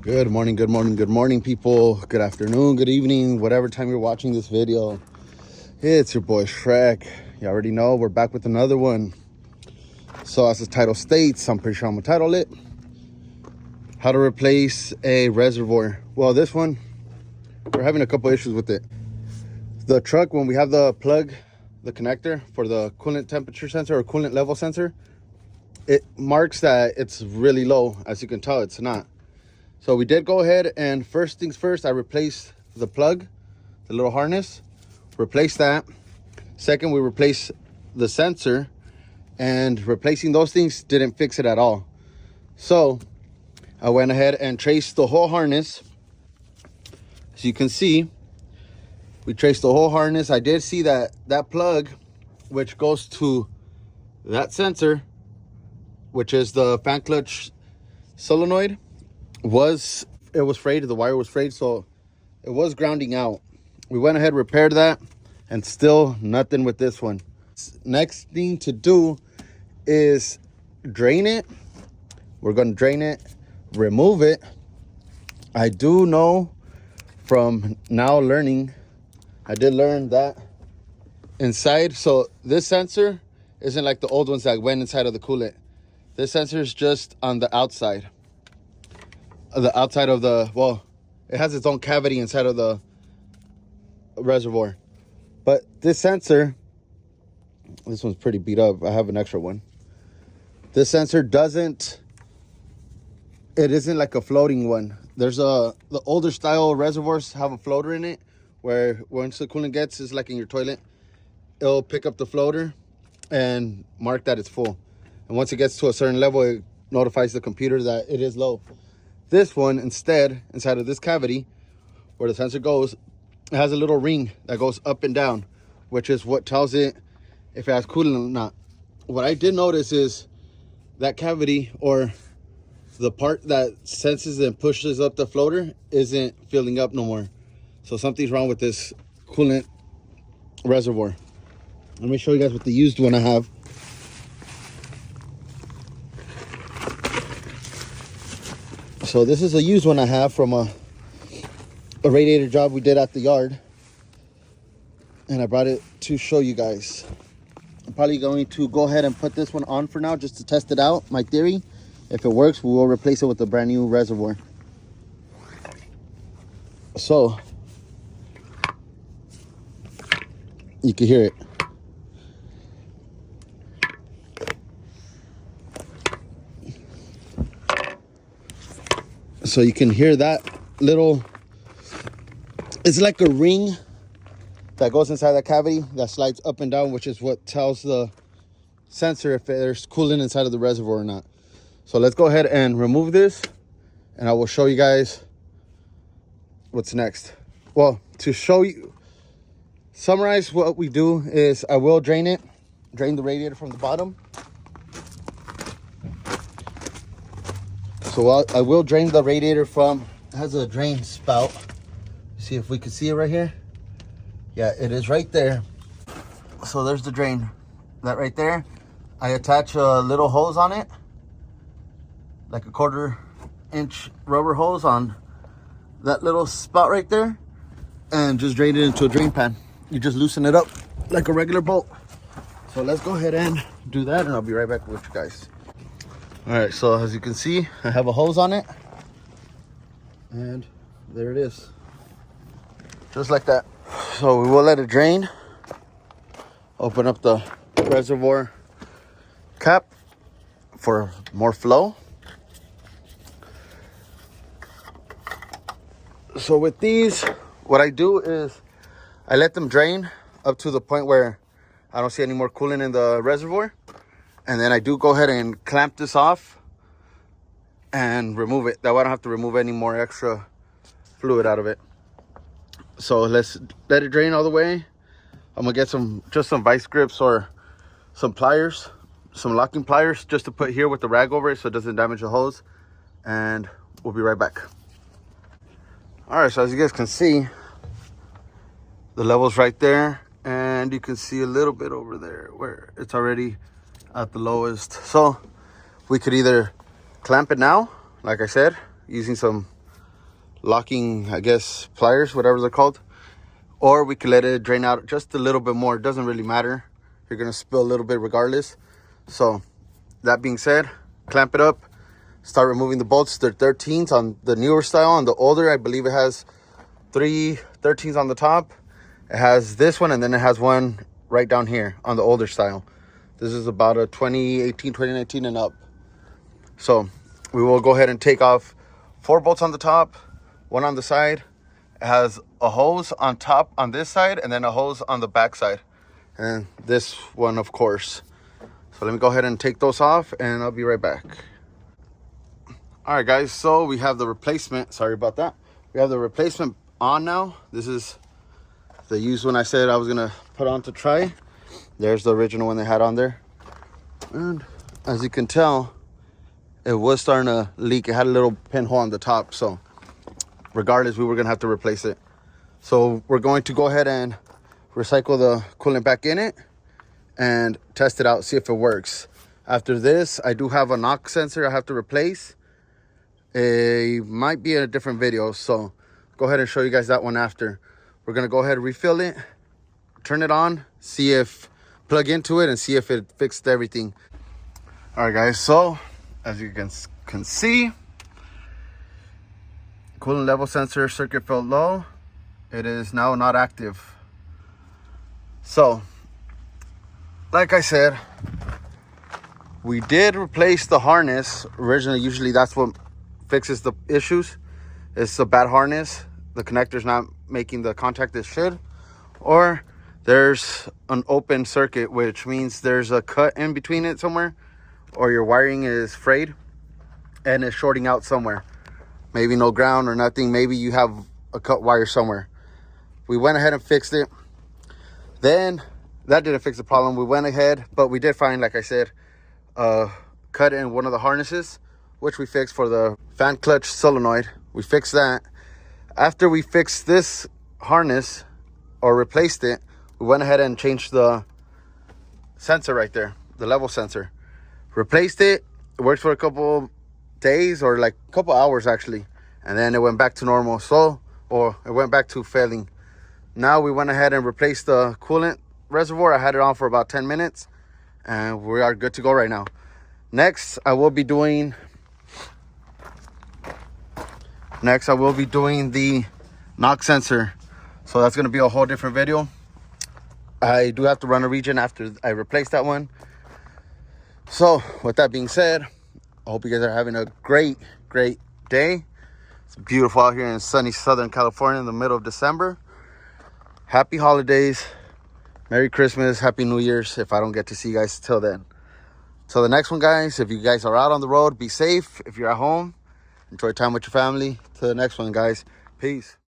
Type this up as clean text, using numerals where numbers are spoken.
Good morning, good morning, good morning, people. Good afternoon, good evening, whatever time you're watching this video. It's your boy Shrek. You already know we're back with another one. So as the title states, I'm pretty sure I'm gonna title it, how to replace a reservoir. Well, this one, we're having a couple issues with it. The truck, when we have the plug, the connector for the coolant temperature sensor or coolant level sensor, it marks that it's really low. As you can tell, it's not. So we did go ahead and first things first, I replaced the plug, the little harness, replaced that. Second, we replaced the sensor, and replacing those things didn't fix it at all. So I went ahead and traced the whole harness. As you can see, we traced the whole harness. I did see that that plug, which goes to that sensor, which is the fan clutch solenoid, was frayed. The wire was frayed, so it was grounding out. We went ahead, repaired that, and still nothing with this one. Next thing to do is drain it. We're going to drain it, remove it. I do know from now learning, I did learn that inside, so this sensor isn't like the old ones that went inside of the coolant. This sensor is just on the outside. The outside of the, well, it has its own cavity inside of the reservoir. But this sensor, this one's pretty beat up. I have an extra one. This sensor it isn't like a floating one. There's the older style reservoirs have a floater in it, where once the coolant gets, it's like in your toilet, it'll pick up the floater and mark that it's full. And once it gets to a certain level, it notifies the computer that it is low. This one, instead, inside of this cavity where the sensor goes, it has a little ring that goes up and down, which is what tells it if it has coolant or not. What I did notice is that cavity, or the part that senses and pushes up the floater, isn't filling up no more. So something's wrong with this coolant reservoir. Let me show you guys what the used one I have. So this is a used one I have from a radiator job we did at the yard, and I brought it to show you guys. I'm probably going to go ahead and put this one on for now just to test it out. My theory, if it works, we will replace it with a brand new reservoir. So you can hear it. So you can hear that little, it's like a ring that goes inside that cavity that slides up and down, which is what tells the sensor if there's coolant inside of the reservoir or not. So let's go ahead and remove this, and I will show you guys what's next. Well, to show you, summarize what we do is I will drain the radiator from the bottom. So I will drain the radiator from, it has a drain spout. See if we can see it right here. Yeah, it is right there. So there's the drain, that right there. I attach a little hose on it, like a 1/4-inch rubber hose on that little spout right there, and just drain it into a drain pan. You just loosen it up like a regular bolt. So let's go ahead and do that, and I'll be right back with you guys. All right, so as you can see, I have a hose on it, and there it is, just like that. So we will let it drain, open up the reservoir cap for more flow. So with these, what I do is I let them drain up to the point where I don't see any more coolant in the reservoir. And then I do go ahead and clamp this off and remove it. That way I don't have to remove any more extra fluid out of it. So let's let it drain all the way. I'm gonna get some vice grips or some pliers, some locking pliers, just to put here with the rag over it so it doesn't damage the hose. And we'll be right back. All right, so as you guys can see, the level's right there, and you can see a little bit over there where it's already at the lowest. So we could either clamp it now, like I said, using some locking, I guess, pliers, whatever they're called. Or we could let it drain out just a little bit more. It doesn't really matter. You're going to spill a little bit regardless. So that being said, clamp it up. Start removing the bolts. They're 13s on the newer style. On the older, I believe it has 3 13s on the top. It has this one, and then it has one right down here on the older style. This is about a 2018, 2019 and up. So we will go ahead and take off 4 bolts on the top, 1 on the side. It has a hose on top on this side, and then a hose on the back side. And this one, of course. So let me go ahead and take those off, and I'll be right back. All right, guys, so we have the replacement. Sorry about that. We have the replacement on now. This is the used one I said I was going to put on to try. There's the original one they had on there. And as you can tell, it was starting to leak. It had a little pinhole on the top. So regardless, we were going to have to replace it. So we're going to go ahead and recycle the coolant back in it and test it out, see if it works. After this, I do have a knock sensor I have to replace. It might be in a different video, so go ahead and show you guys that one after. We're gonna go ahead and refill it, turn it on, plug into it and see if it fixed everything. All right, guys, so as you can see, coolant level sensor circuit failed low. It is now not active. So like I said, we did replace the harness originally. Usually that's what fixes the issues. It's a bad harness, the connector's not making the contact it should, or there's an open circuit, which means there's a cut in between it somewhere, or your wiring is frayed and it's shorting out somewhere. Maybe no ground or nothing. Maybe you have a cut wire somewhere. We went ahead and fixed it. Then that didn't fix the problem. We went ahead, but we did find, like I said, a cut in one of the harnesses, which we fixed for the fan clutch solenoid. We fixed that. After we fixed this harness or replaced it, we went ahead and changed the sensor right there, the level sensor. Replaced it. It worked for a couple days, or like a couple hours actually, and then it went back to normal. Or it went back to failing. Now we went ahead and replaced the coolant reservoir. I had it on for about 10 minutes and we are good to go right now. Next, I will be doing the knock sensor. So that's going to be a whole different video. I do have to run a regen after I replace that one. So with that being said, I hope you guys are having a great day. It's beautiful out here in sunny Southern California in the middle of December. Happy holidays, Merry Christmas, Happy New Year's if I don't get to see you guys till then. Till the next one, guys. If you guys are out on the road, be safe. If you're at home, enjoy time with your family. Till the next one, guys. Peace.